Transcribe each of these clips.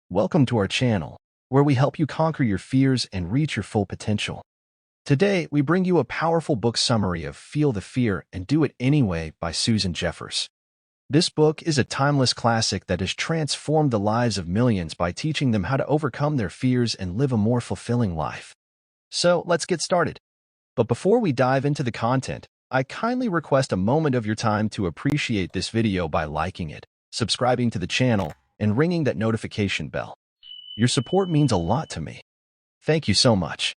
Welcome to our channel, where we help you conquer your fears and reach your full potential. Today, we bring you a powerful book summary of Feel the Fear and Do It Anyway by Susan Jeffers. This book is a timeless classic that has transformed the lives of millions by teaching them how to overcome their fears and live a more fulfilling life. So, let's get started. But before we dive into the content, I kindly request a moment of your time to appreciate this video by liking it, subscribing to the channel, and ringing that notification bell. Your support means a lot to me. Thank you so much.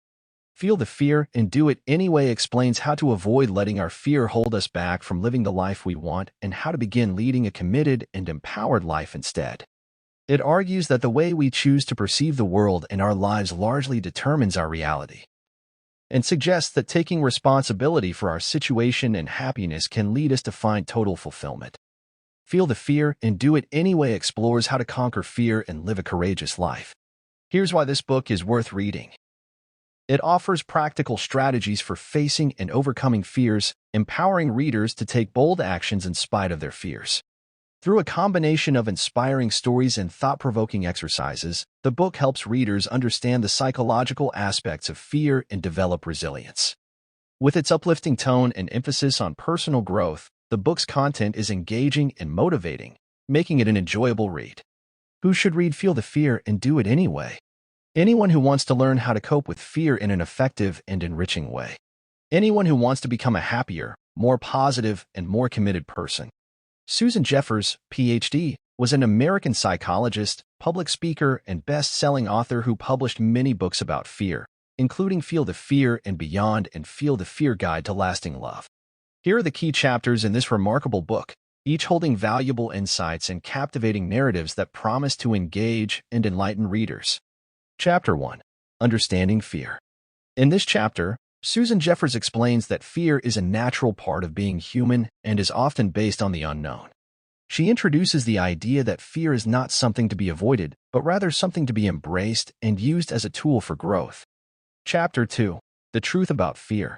Feel the Fear and Do It Anyway explains how to avoid letting our fear hold us back from living the life we want and how to begin leading a committed and empowered life instead. It argues that the way we choose to perceive the world and our lives largely determines our reality, and suggests that taking responsibility for our situation and happiness can lead us to find total fulfillment. Feel the Fear and Do It Anyway explores how to conquer fear and live a courageous life. Here's why this book is worth reading. It offers practical strategies for facing and overcoming fears, empowering readers to take bold actions in spite of their fears. Through a combination of inspiring stories and thought-provoking exercises, the book helps readers understand the psychological aspects of fear and develop resilience. With its uplifting tone and emphasis on personal growth, the book's content is engaging and motivating, making it an enjoyable read. Who should read Feel the Fear and Do It Anyway? Anyone who wants to learn how to cope with fear in an effective and enriching way. Anyone who wants to become a happier, more positive, and more committed person. Susan Jeffers, Ph.D., was an American psychologist, public speaker, and best-selling author who published many books about fear, including Feel the Fear and Beyond and Feel the Fear Guide to Lasting Love. Here are the key chapters in this remarkable book, each holding valuable insights and captivating narratives that promise to engage and enlighten readers. Chapter 1. Understanding Fear. In this chapter, Susan Jeffers explains that fear is a natural part of being human and is often based on the unknown. She introduces the idea that fear is not something to be avoided, but rather something to be embraced and used as a tool for growth. Chapter 2. The Truth About Fear.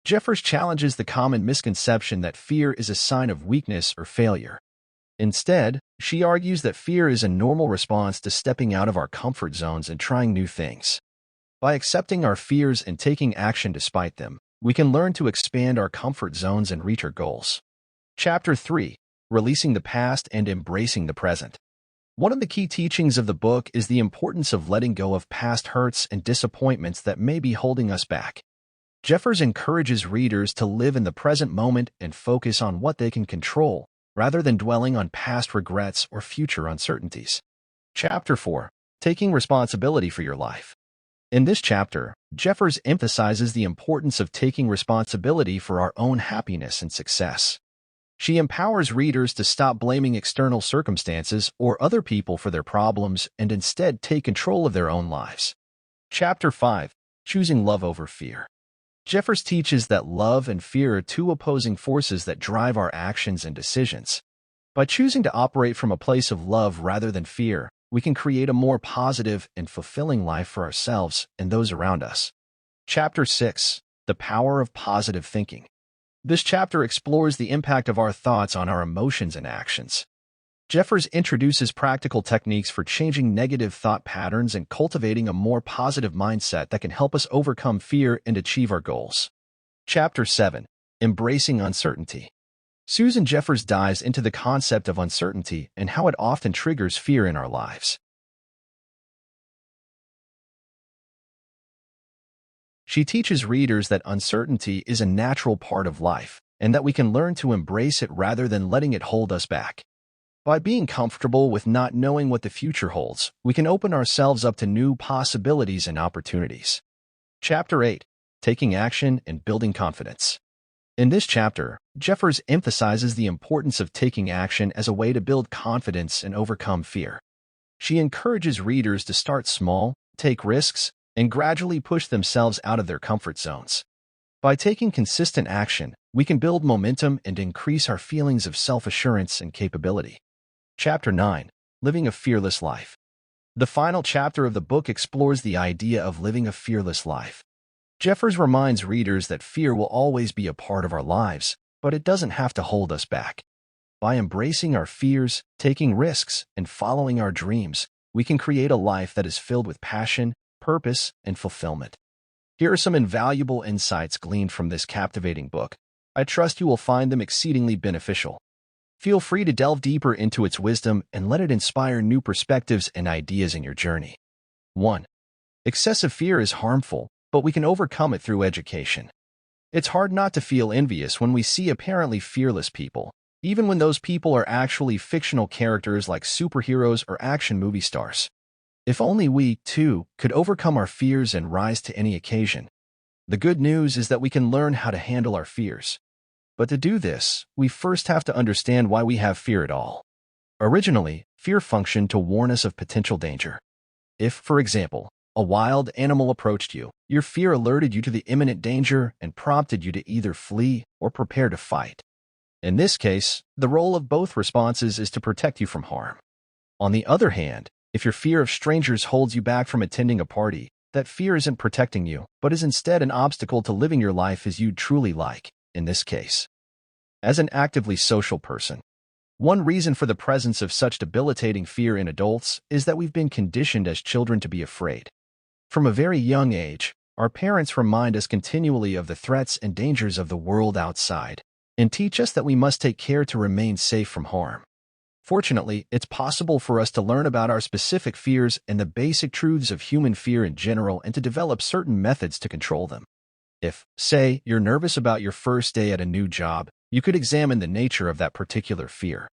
Jeffers challenges the common misconception that fear is a sign of weakness or failure. Instead, she argues that fear is a normal response to stepping out of our comfort zones and trying new things. By accepting our fears and taking action despite them, we can learn to expand our comfort zones and reach our goals. Chapter 3. Releasing the Past and Embracing the Present. One of the key teachings of the book is the importance of letting go of past hurts and disappointments that may be holding us back. Jeffers encourages readers to live in the present moment and focus on what they can control, rather than dwelling on past regrets or future uncertainties. Chapter 4. Taking Responsibility for Your Life. In this chapter, Jeffers emphasizes the importance of taking responsibility for our own happiness and success. She empowers readers to stop blaming external circumstances or other people for their problems and instead take control of their own lives. Chapter 5. Choosing Love Over Fear. Jeffers teaches that love and fear are two opposing forces that drive our actions and decisions. By choosing to operate from a place of love rather than fear, we can create a more positive and fulfilling life for ourselves and those around us. Chapter 6. The Power of Positive Thinking. This chapter explores the impact of our thoughts on our emotions and actions. Jeffers introduces practical techniques for changing negative thought patterns and cultivating a more positive mindset that can help us overcome fear and achieve our goals. Chapter 7. Embracing Uncertainty. Susan Jeffers dives into the concept of uncertainty and how it often triggers fear in our lives. She teaches readers that uncertainty is a natural part of life and that we can learn to embrace it rather than letting it hold us back. By being comfortable with not knowing what the future holds, we can open ourselves up to new possibilities and opportunities. Chapter 8. Taking Action and Building Confidence. In this chapter, Jeffers emphasizes the importance of taking action as a way to build confidence and overcome fear. She encourages readers to start small, take risks, and gradually push themselves out of their comfort zones. By taking consistent action, we can build momentum and increase our feelings of self-assurance and capability. Chapter 9. Living a Fearless Life. The final chapter of the book explores the idea of living a fearless life. Jeffers reminds readers that fear will always be a part of our lives, but it doesn't have to hold us back. By embracing our fears, taking risks, and following our dreams, we can create a life that is filled with passion, purpose, and fulfillment. Here are some invaluable insights gleaned from this captivating book. I trust you will find them exceedingly beneficial. Feel free to delve deeper into its wisdom and let it inspire new perspectives and ideas in your journey. 1. Excessive fear is harmful, but we can overcome it through education. It's hard not to feel envious when we see apparently fearless people, even when those people are actually fictional characters like superheroes or action movie stars. If only we, too, could overcome our fears and rise to any occasion. The good news is that we can learn how to handle our fears. But to do this, we first have to understand why we have fear at all. Originally, fear functioned to warn us of potential danger. If, for example, a wild animal approached you, your fear alerted you to the imminent danger and prompted you to either flee or prepare to fight. In this case, the role of both responses is to protect you from harm. On the other hand, if your fear of strangers holds you back from attending a party, that fear isn't protecting you, but is instead an obstacle to living your life as you'd truly like, in this case. As an actively social person, one reason for the presence of such debilitating fear in adults is that we've been conditioned as children to be afraid. From a very young age, our parents remind us continually of the threats and dangers of the world outside, and teach us that we must take care to remain safe from harm. Fortunately, it's possible for us to learn about our specific fears and the basic truths of human fear in general and to develop certain methods to control them. If, say, you're nervous about your first day at a new job, you could examine the nature of that particular fear.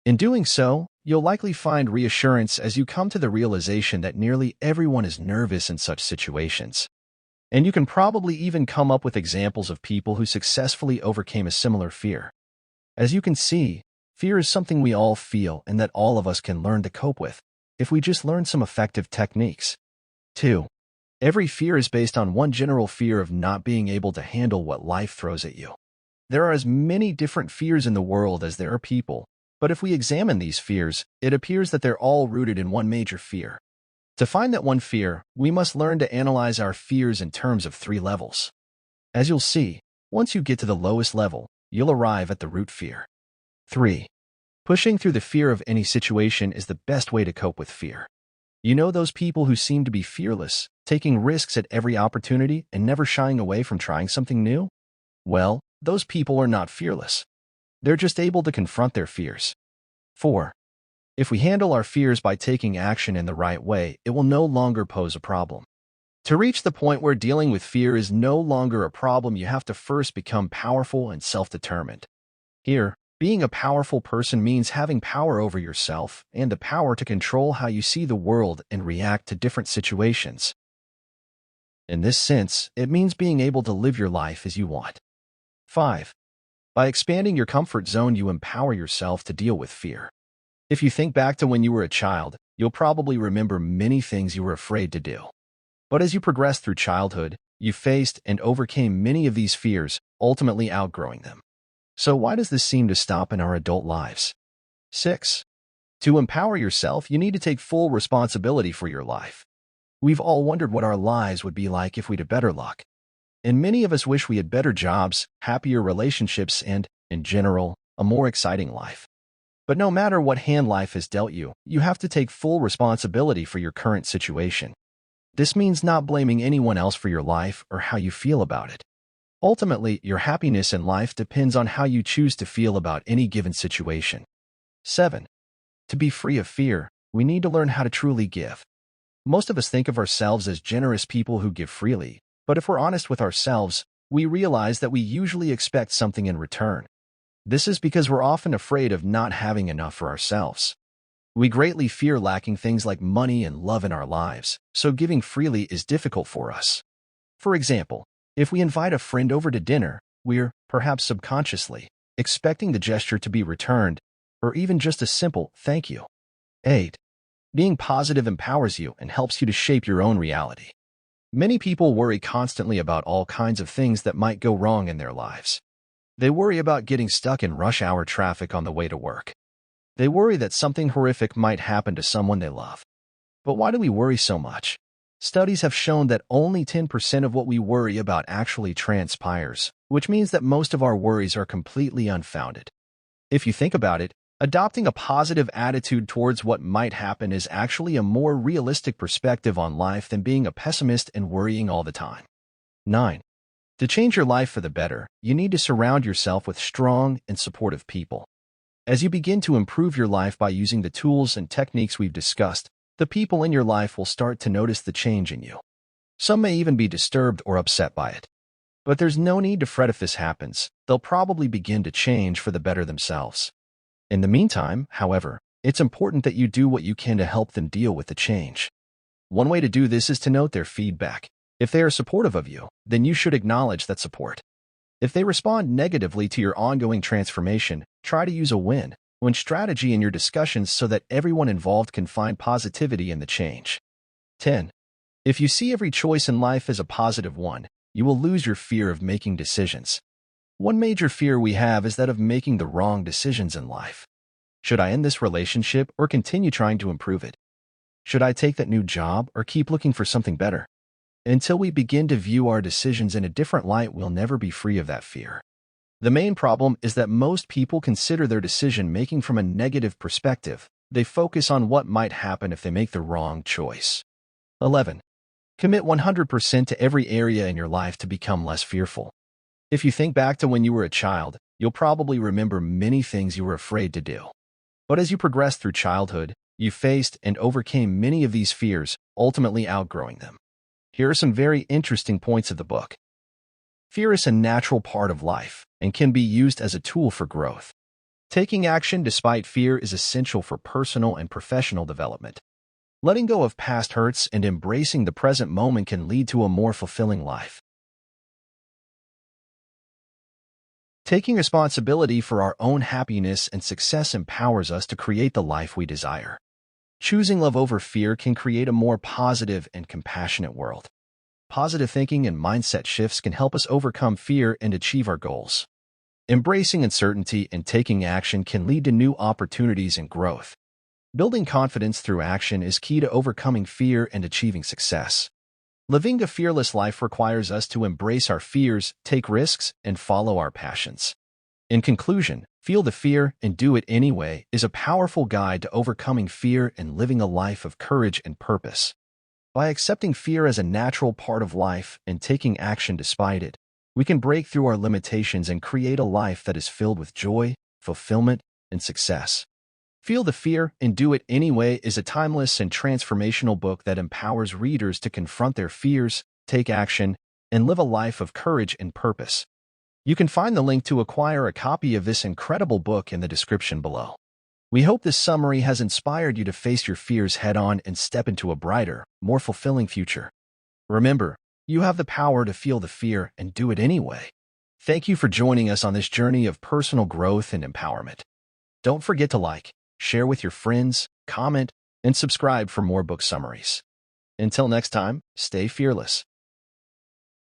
In doing so, you'll likely find reassurance as you come to the realization that nearly everyone is nervous in such situations. And you can probably even come up with examples of people who successfully overcame a similar fear. As you can see, fear is something we all feel and that all of us can learn to cope with, if we just learn some effective techniques. 2. Every fear is based on one general fear of not being able to handle what life throws at you. There are as many different fears in the world as there are people, but if we examine these fears, it appears that they're all rooted in one major fear. To find that one fear, we must learn to analyze our fears in terms of 3 levels. As you'll see, once you get to the lowest level, you'll arrive at the root fear. 3. Pushing through the fear of any situation is the best way to cope with fear. You know those people who seem to be fearless, taking risks at every opportunity and never shying away from trying something new? Well, those people are not fearless. They're just able to confront their fears. 4. If we handle our fears by taking action in the right way, it will no longer pose a problem. To reach the point where dealing with fear is no longer a problem, you have to first become powerful and self-determined. Here, being a powerful person means having power over yourself and the power to control how you see the world and react to different situations. In this sense, it means being able to live your life as you want. 5. By expanding your comfort zone, you empower yourself to deal with fear. If you think back to when you were a child, you'll probably remember many things you were afraid to do. But as you progressed through childhood, you faced and overcame many of these fears, ultimately outgrowing them. So why does this seem to stop in our adult lives? 6. To empower yourself, you need to take full responsibility for your life. We've all wondered what our lives would be like if we'd had better luck. And many of us wish we had better jobs, happier relationships, and, in general, a more exciting life. But no matter what hand life has dealt you, you have to take full responsibility for your current situation. This means not blaming anyone else for your life or how you feel about it. Ultimately, your happiness in life depends on how you choose to feel about any given situation. 7. To be free of fear, we need to learn how to truly give. Most of us think of ourselves as generous people who give freely, but if we're honest with ourselves, we realize that we usually expect something in return. This is because we're often afraid of not having enough for ourselves. We greatly fear lacking things like money and love in our lives, so giving freely is difficult for us. For example, if we invite a friend over to dinner, we're, perhaps subconsciously, expecting the gesture to be returned, or even just a simple thank you. 8. Being positive empowers you and helps you to shape your own reality. Many people worry constantly about all kinds of things that might go wrong in their lives. They worry about getting stuck in rush hour traffic on the way to work. They worry that something horrific might happen to someone they love. But why do we worry so much? Studies have shown that only 10% of what we worry about actually transpires, which means that most of our worries are completely unfounded. If you think about it, Adopting a positive attitude towards what might happen is actually a more realistic perspective on life than being a pessimist and worrying all the time. 9. To change your life for the better, you need to surround yourself with strong and supportive people. As you begin to improve your life by using the tools and techniques we've discussed, the people in your life will start to notice the change in you. Some may even be disturbed or upset by it. But there's no need to fret if this happens. They'll probably begin to change for the better themselves. In the meantime, however, it's important that you do what you can to help them deal with the change. One way to do this is to note their feedback. If they are supportive of you, then you should acknowledge that support. If they respond negatively to your ongoing transformation, try to use a win-win strategy in your discussions so that everyone involved can find positivity in the change. 10. If you see every choice in life as a positive one, you will lose your fear of making decisions. One major fear we have is that of making the wrong decisions in life. Should I end this relationship or continue trying to improve it? Should I take that new job or keep looking for something better? Until we begin to view our decisions in a different light, we'll never be free of that fear. The main problem is that most people consider their decision-making from a negative perspective. They focus on what might happen if they make the wrong choice. 11. Commit 100% to every area in your life to become less fearful. If you think back to when you were a child, you'll probably remember many things you were afraid to do. But as you progressed through childhood, you faced and overcame many of these fears, ultimately outgrowing them. Here are some very interesting points of the book. Fear is a natural part of life and can be used as a tool for growth. Taking action despite fear is essential for personal and professional development. Letting go of past hurts and embracing the present moment can lead to a more fulfilling life. Taking responsibility for our own happiness and success empowers us to create the life we desire. Choosing love over fear can create a more positive and compassionate world. Positive thinking and mindset shifts can help us overcome fear and achieve our goals. Embracing uncertainty and taking action can lead to new opportunities and growth. Building confidence through action is key to overcoming fear and achieving success. Living a fearless life requires us to embrace our fears, take risks, and follow our passions. In conclusion, Feel the Fear and Do It Anyway is a powerful guide to overcoming fear and living a life of courage and purpose. By accepting fear as a natural part of life and taking action despite it, we can break through our limitations and create a life that is filled with joy, fulfillment, and success. Feel the Fear and Do It Anyway is a timeless and transformational book that empowers readers to confront their fears, take action, and live a life of courage and purpose. You can find the link to acquire a copy of this incredible book in the description below. We hope this summary has inspired you to face your fears head-on and step into a brighter, more fulfilling future. Remember, you have the power to feel the fear and do it anyway. Thank you for joining us on this journey of personal growth and empowerment. Don't forget to like, share with your friends, comment, and subscribe for more book summaries. Until next time, stay fearless.